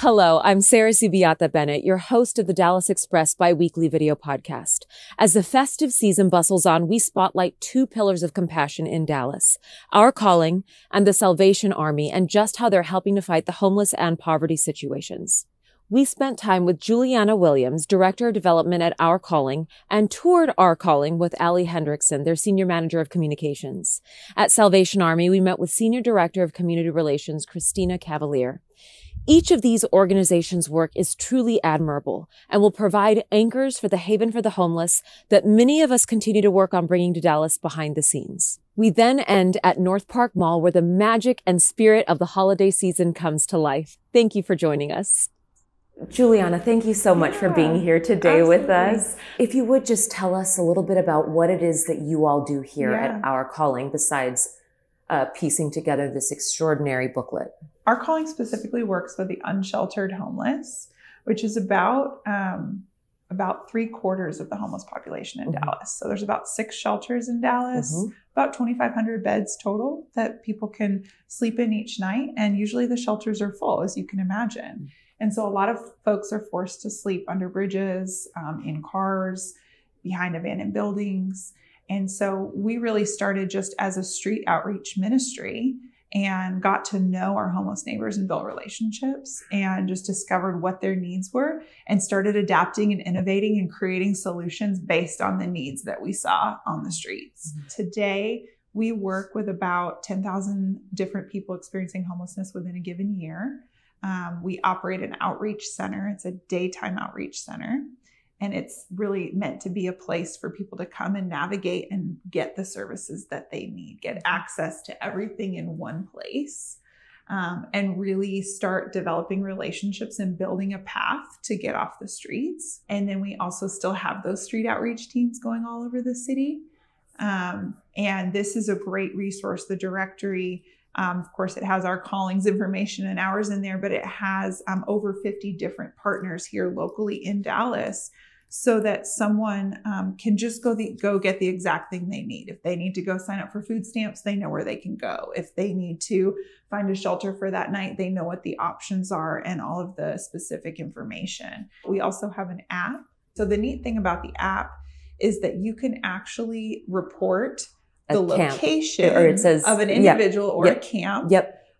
Hello, I'm Sarah Zubiata Bennett, your host of the Dallas Express biweekly video podcast. As the festive season bustles on, we spotlight two pillars of compassion in Dallas, Our Calling and the Salvation Army, and just how they're helping to fight the homeless and poverty situations. We spent time with Juliana Williams, Director of Development at Our Calling, and toured Our Calling with Allie Hendrickson, their Senior Manager of Communications. At Salvation Army, we met with Senior Director of Community Relations, Christina Cavalier. Each of these organizations' work is truly admirable and will provide anchors for the haven for the homeless that many of us continue to work on bringing to Dallas behind the scenes. We then end at NorthPark Mall, where the magic and spirit of the holiday season comes to life. Thank you for joining us. Juliana, thank you so much for being here today with us. If you would just tell us a little bit about what it is that you all do here at Our Calling, besides piecing together this extraordinary booklet. Our Calling specifically works with the unsheltered homeless, which is about 3/4 of the homeless population in Dallas. So there's about 6 shelters in Dallas, about 2,500 beds total that people can sleep in each night. And usually the shelters are full, as you can imagine. And so a lot of folks are forced to sleep under bridges, in cars, behind abandoned buildings. And so we really started just as a street outreach ministry and got to know our homeless neighbors and built relationships and just discovered what their needs were and started adapting and innovating and creating solutions based on the needs that we saw on the streets. Today, we work with about 10,000 different people experiencing homelessness within a given year. We operate an outreach center. It's a daytime outreach center. And it's really meant to be a place for people to come and navigate and get the services that they need, get access to everything in one place, and really start developing relationships and building a path to get off the streets. And then we also still have those street outreach teams going all over the city. And this is a great resource, the directory. Of course, it has Our Calling's information and ours in there, but it has over 50 different partners here locally in Dallas, so that someone can just go get the exact thing they need. If they need to go sign up for food stamps, they know where they can go. If they need to find a shelter for that night, they know what the options are and all of the specific information. We also have an app. So the neat thing about the app is that you can actually report the location or it says, of an individual or a camp.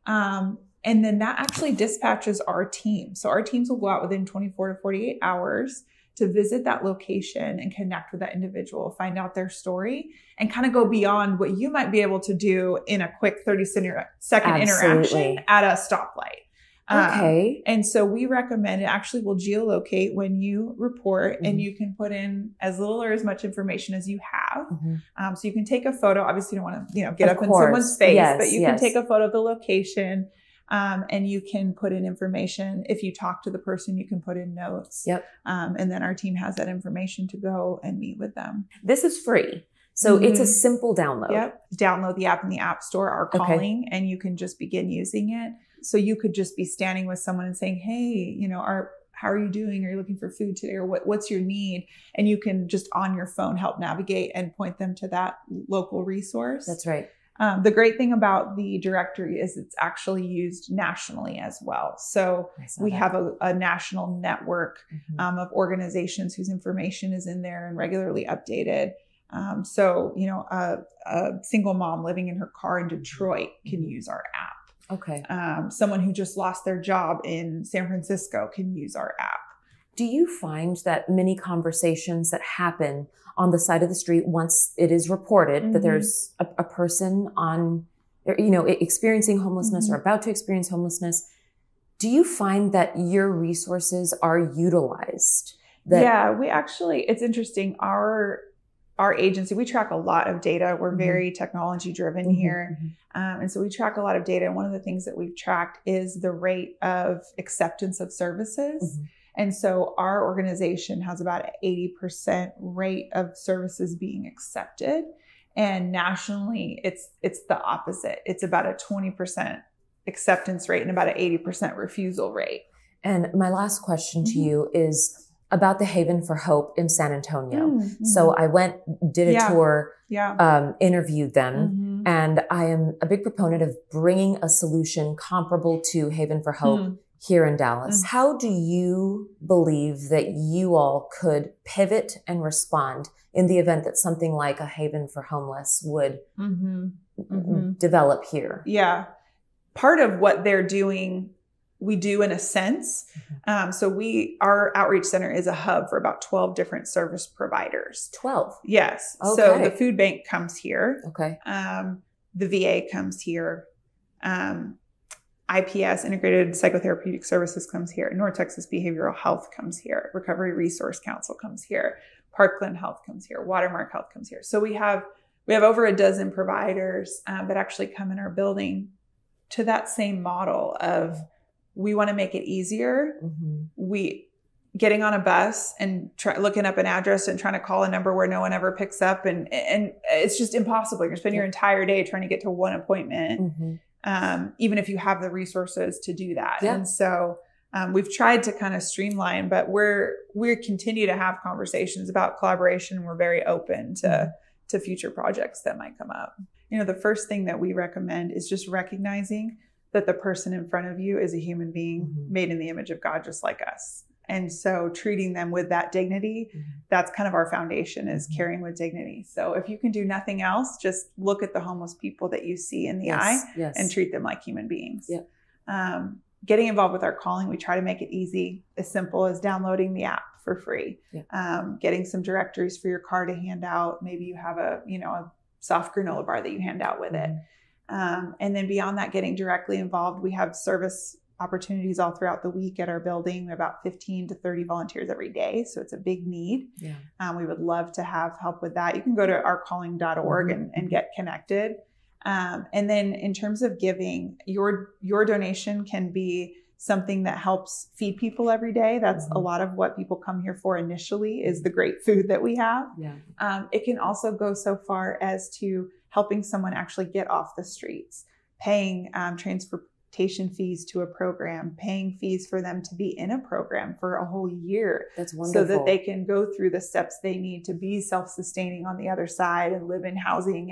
And then that actually dispatches our team. So our teams will go out within 24 to 48 hours to visit that location and connect with that individual, find out their story, and kind of go beyond what you might be able to do in a quick 30-second interaction at a stoplight. And so we recommend, it actually will geolocate when you report, and you can put in as little or as much information as you have. So you can take a photo. Obviously you don't want to, get up in someone's face, but you can take a photo of the location. And you can put in information. If you talk to the person, you can put in notes. And then our team has that information to go and meet with them. This is free. So it's a simple download. Download the app in the App Store, Our Calling, and you can just begin using it. So you could just be standing with someone and saying, hey, how are you doing? Are you looking for food today? Or what's your need? And you can just on your phone help navigate and point them to that local resource. That's right. The great thing about the directory is it's actually used nationally as well. So we have a national network of organizations whose information is in there and regularly updated. So a single mom living in her car in Detroit can use our app. Someone who just lost their job in San Francisco can use our app. Do you find that many conversations that happen on the side of the street, once it is reported that there's a person on, experiencing homelessness or about to experience homelessness, do you find that your resources are utilized? We actually, it's interesting. Our agency, we track a lot of data. We're very technology driven here. And so we track a lot of data. And one of the things that we've tracked is the rate of acceptance of services. And so our organization has about an 80% rate of services being accepted. And nationally, it's the opposite. It's about a 20% acceptance rate and about an 80% refusal rate. And my last question to you is about the Haven for Hope in San Antonio. So I did a tour, interviewed them, and I am a big proponent of bringing a solution comparable to Haven for Hope here in Dallas. How do you believe that you all could pivot and respond in the event that something like a haven for homeless would develop here? Yeah. Part of what they're doing, we do in a sense. So our outreach center is a hub for about 12 different service providers. 12? Yes. Okay. So the food bank comes here. Okay. The VA comes here. IPS, Integrated Psychotherapeutic Services, comes here. North Texas Behavioral Health comes here. Recovery Resource Council comes here. Parkland Health comes here. Watermark Health comes here. So we have over a dozen providers that actually come in our building to that same model of, we want to make it easier. Getting on a bus and looking up an address and trying to call a number where no one ever picks up. And it's just impossible. You're spending your entire day trying to get to one appointment. Even if you have the resources to do that. And so we've tried to kind of streamline, but we continue to have conversations about collaboration. We're very open to future projects that might come up. The first thing that we recommend is just recognizing that the person in front of you is a human being made in the image of God, just like us. And so treating them with that dignity, that's kind of our foundation, is caring with dignity. So if you can do nothing else, just look at the homeless people that you see in the eye and treat them like human beings. Getting involved with OurCalling, we try to make it easy, as simple as downloading the app for free, getting some directories for your car to hand out. Maybe you have a soft granola bar that you hand out with it. And then beyond that, getting directly involved, we have service opportunities all throughout the week at our building. We have about 15 to 30 volunteers every day. So it's a big need. We would love to have help with that. You can go to ourcalling.org and get connected. And then in terms of giving, your donation can be something that helps feed people every day. That's a lot of what people come here for initially, is the great food that we have. It can also go so far as to helping someone actually get off the streets, paying transportation fees to a program, paying fees for them to be in a program for a whole year. That's wonderful. So that they can go through the steps they need to be self-sustaining on the other side and live in housing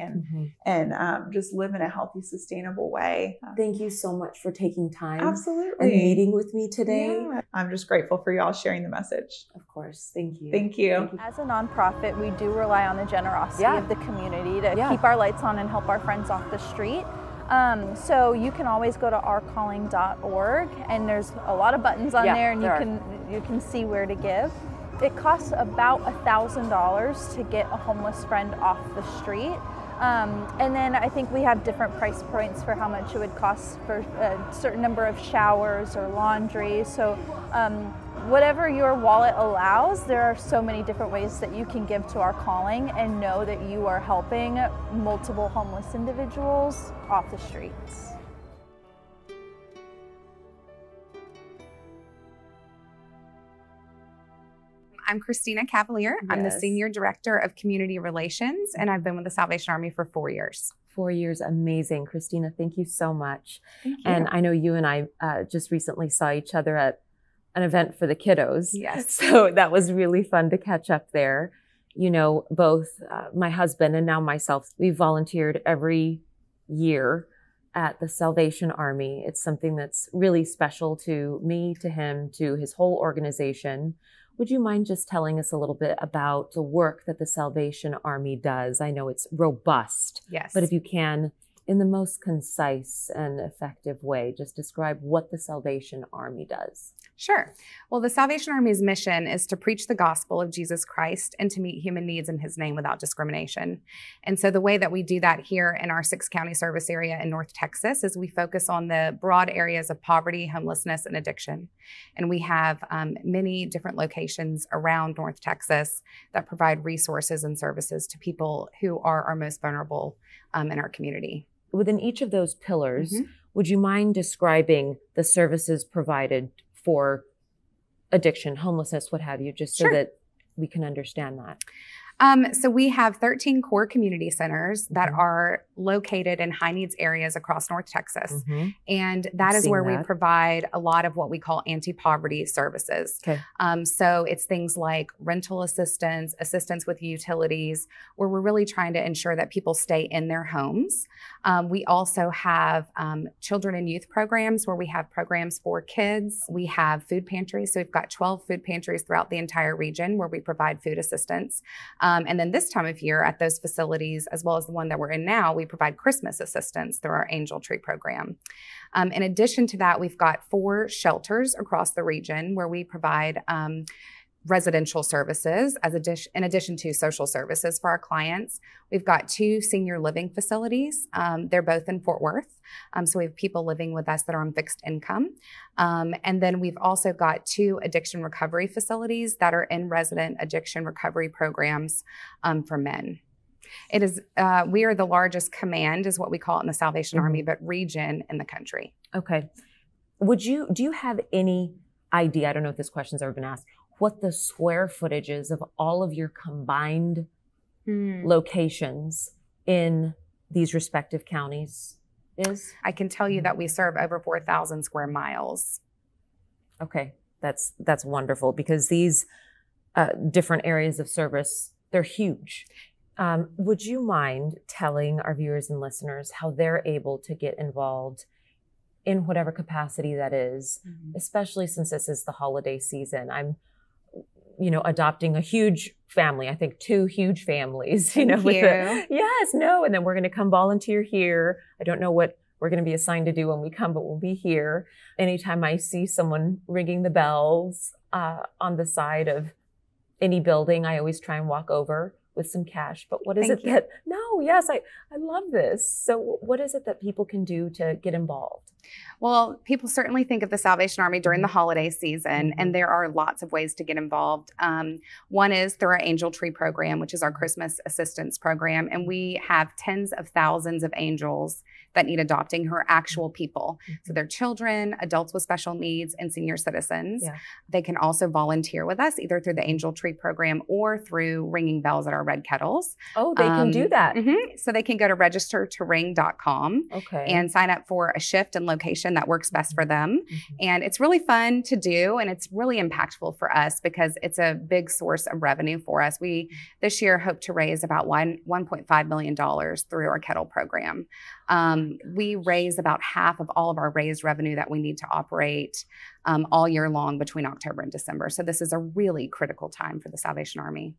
and just live in a healthy, sustainable way. Thank you so much for taking time and meeting with me today. I'm just grateful for y'all sharing the message. Of course. Thank you. Thank you. As a nonprofit, we do rely on the generosity of the community to keep our lights on and help our friends off the street. So you can always go to ourcalling.org, and there's a lot of buttons on there, and you can see where to give. It costs about $1,000 to get a homeless friend off the street. And then I think we have different price points for how much it would cost for a certain number of showers or laundry. So whatever your wallet allows, there are so many different ways that you can give to OurCalling and know that you are helping multiple homeless individuals off the streets. I'm Christina Cavalier. I'm the Senior Director of Community Relations, and I've been with the Salvation Army for 4 years. 4 years. Amazing. Christina, thank you so much. Thank you. And I know you and I just recently saw each other at an event for the kiddos. Yes. So that was really fun to catch up there. Both my husband and now myself, we volunteered every year at the Salvation Army. It's something that's really special to me, to him, to his whole organization. Would you mind just telling us a little bit about the work that the Salvation Army does? I know it's robust. Yes. But if you can, in the most concise and effective way, just describe what the Salvation Army does. Sure. Well, the Salvation Army's mission is to preach the gospel of Jesus Christ and to meet human needs in his name without discrimination. And so the way that we do that here in our 6-county service area in North Texas is we focus on the broad areas of poverty, homelessness, and addiction. And we have many different locations around North Texas that provide resources and services to people who are our most vulnerable in our community. Within each of those pillars, would you mind describing the services provided for addiction, homelessness, what have you, just so that we can understand that? So we have 13 core community centers that are located in high needs areas across North Texas. And that is where we provide a lot of what we call anti-poverty services. So it's things like rental assistance, assistance with utilities, where we're really trying to ensure that people stay in their homes. We also have children and youth programs where we have programs for kids. We have food pantries. So we've got 12 food pantries throughout the entire region where we provide food assistance. And then this time of year at those facilities, as well as the one that we're in now, we provide Christmas assistance through our Angel Tree program. In addition to that, we've got 4 shelters across the region where we provide residential services in addition to social services for our clients. We've got 2 senior living facilities. They're both in Fort Worth. So we have people living with us that are on fixed income. And then we've also got 2 addiction recovery facilities that are in resident addiction recovery programs for men. It is, we are the largest command, is what we call it in the Salvation Army, but region in the country. Okay. Do you have any idea, I don't know if this question's ever been asked, what the square footage is of all of your combined locations in these respective counties is? I can tell you that we serve over 4,000 square miles. Okay, that's wonderful, because these different areas of service, they're huge. Would you mind telling our viewers and listeners how they're able to get involved in whatever capacity that is, especially since this is the holiday season? I'm adopting a huge family. I think 2 huge families, and then we're going to come volunteer here. I don't know what we're going to be assigned to do when we come, but we'll be here. Anytime I see someone ringing the bells on the side of any building, I always try and walk over with some cash. But what is I love this. So what is it that people can do to get involved? Well, people certainly think of the Salvation Army during the holiday season, and there are lots of ways to get involved. One is through our Angel Tree program, which is our Christmas assistance program. And we have tens of thousands of angels that need adopting who are actual people. So they're children, adults with special needs, and senior citizens. They can also volunteer with us either through the Angel Tree program or through ringing bells at our red kettles. Oh, they can do that. So they can go to registertoring.com and sign up for a shift and location that works best for them. And it's really fun to do, and it's really impactful for us because it's a big source of revenue for us. We this year hope to raise about $1.5 million through our kettle program. We raise about half of all of our raised revenue that we need to operate all year long between October and December. So this is a really critical time for the Salvation Army.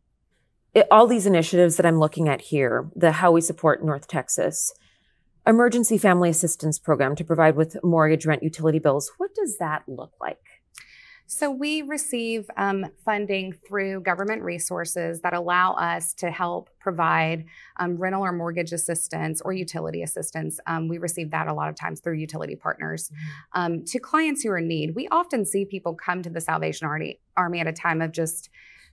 All these initiatives that I'm looking at here, the How We Support North Texas, Emergency Family Assistance Program to provide with mortgage, rent, utility bills, what does that look like? So we receive funding through government resources that allow us to help provide rental or mortgage assistance or utility assistance. We receive that a lot of times through utility partners. To clients who are in need, we often see people come to the Salvation Army at a time of just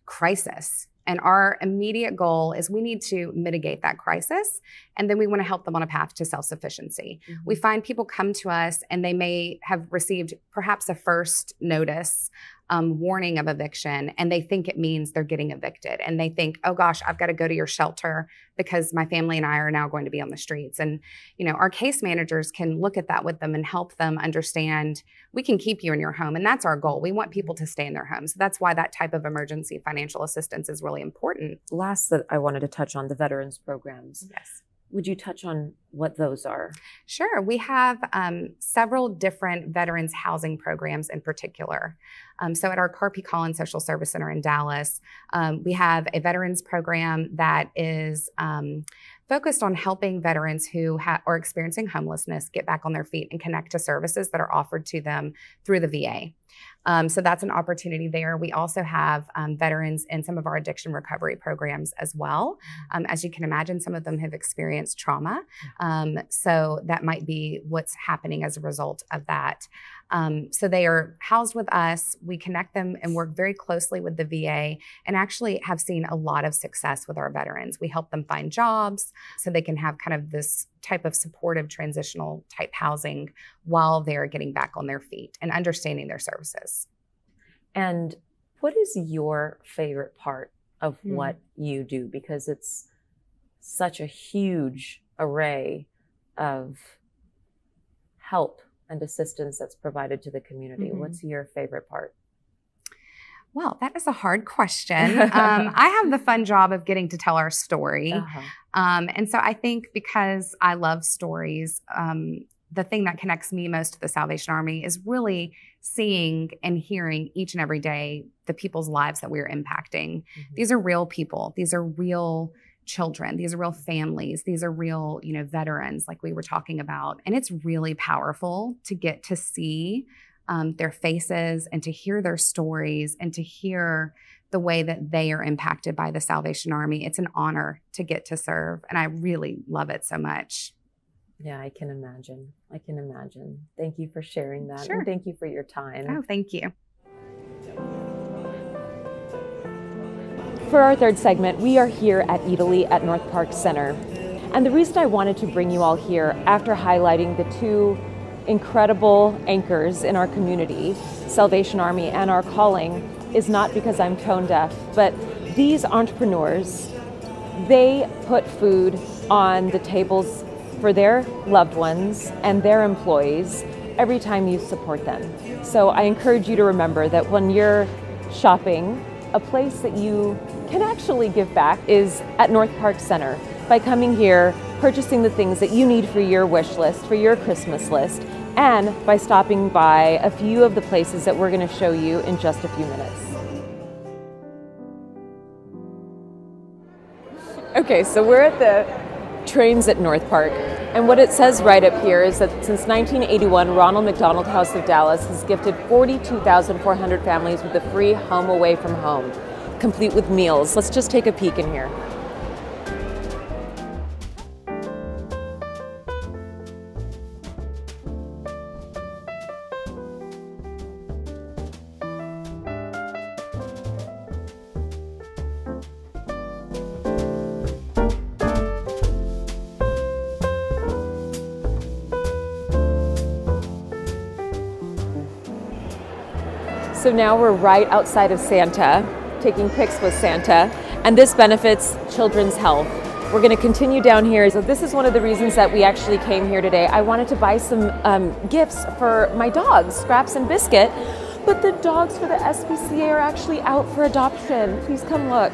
crisis. And our immediate goal is we need to mitigate that crisis, and then we want to help them on a path to self-sufficiency. We find people come to us and they may have received perhaps a first notice warning of eviction, and they think it means they're getting evicted. And they think, oh gosh, I've got to go to your shelter because my family and I are now going to be on the streets. And, our case managers can look at that with them and help them understand we can keep you in your home. And that's our goal. We want people to stay in their homes. So that's why that type of emergency financial assistance is really important. Last that I wanted to touch on, the veterans programs. Yes. Would you touch on what those are? Sure. We have several different veterans housing programs in particular. So at our OurCalling Social Service Center in Dallas, we have a veterans program that is focused on helping veterans who are experiencing homelessness get back on their feet and connect to services that are offered to them through the VA. So that's an opportunity there. We also have veterans in some of our addiction recovery programs as well. As you can imagine, some of them have experienced trauma. So that might be what's happening as a result of that. So they are housed with us. We connect them and work very closely with the VA, and actually have seen a lot of success with our veterans. We help them find jobs so they can have kind of this type of supportive transitional type housing while they're getting back on their feet and understanding their services. And what is your favorite part of what you do, because it's such a huge array of help and assistance that's provided to the community. What's your favorite part? Well, that is a hard question. I have the fun job of getting to tell our story. And so I think because I love stories, the thing that connects me most to the Salvation Army is really seeing and hearing each and every day the people's lives that we're impacting. These are real people. These are real children. These are real families. These are real, veterans like we were talking about. And it's really powerful to get to see their faces and to hear their stories and to hear the way that they are impacted by the Salvation Army. It's an honor to get to serve, and I really love it so much. Yeah, I can imagine. I can imagine. Thank you for sharing that. Sure. And thank you for your time. Oh, thank you. For our third segment, we are here at Italy at NorthPark Center. And the reason I wanted to bring you all here after highlighting the two incredible anchors in our community, Salvation Army and OurCalling, is not because I'm tone deaf, but these entrepreneurs, they put food on the tables for their loved ones and their employees every time you support them. So I encourage you to remember that when you're shopping, a place that you can actually give back is at NorthPark Center by coming here, purchasing the things that you need for your wish list, for your Christmas list, and by stopping by a few of the places that we're going to show you in just a few minutes. Okay, so we're at the trains at NorthPark, and what it says right up here is that since 1981, Ronald McDonald House of Dallas has gifted 42,400 families with a free home away from home, complete with meals. Let's just take a peek in here. So now we're right outside of Santa, taking pics with Santa, and this benefits children's health. We're going to continue down here. So this is one of the reasons that we actually came here today. I wanted to buy some gifts for my dogs, Scraps and Biscuit, but the dogs for the SPCA are actually out for adoption. Please come look.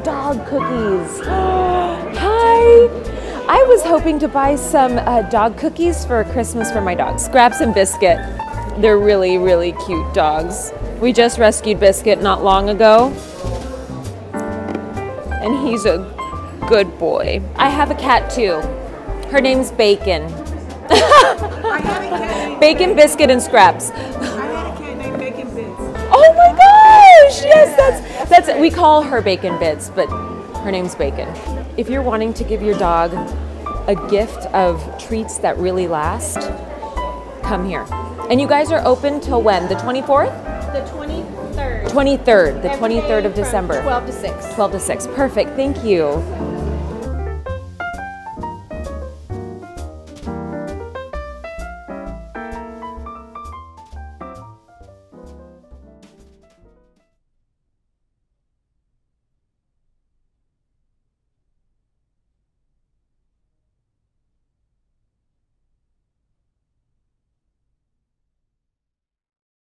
Dog cookies. Hi! I was hoping to buy some dog cookies for Christmas for my dogs, Scraps and Biscuit. They're really, really cute dogs. We just rescued Biscuit not long ago, and he's a good boy. I have a cat too. Her name's Bacon. I had a cat named Bacon, Biscuit, and Scraps. I had a cat named Bacon Bits. Oh my gosh! Yes, that's we call her Bacon Bits, but her name's Bacon. If you're wanting to give your dog a gift of treats that really last, come here. And you guys are open till when? The 24th? The 23rd. 23rd, the Every 23rd day of from December. 12 to 6. 12 to 6. Perfect. Thank you.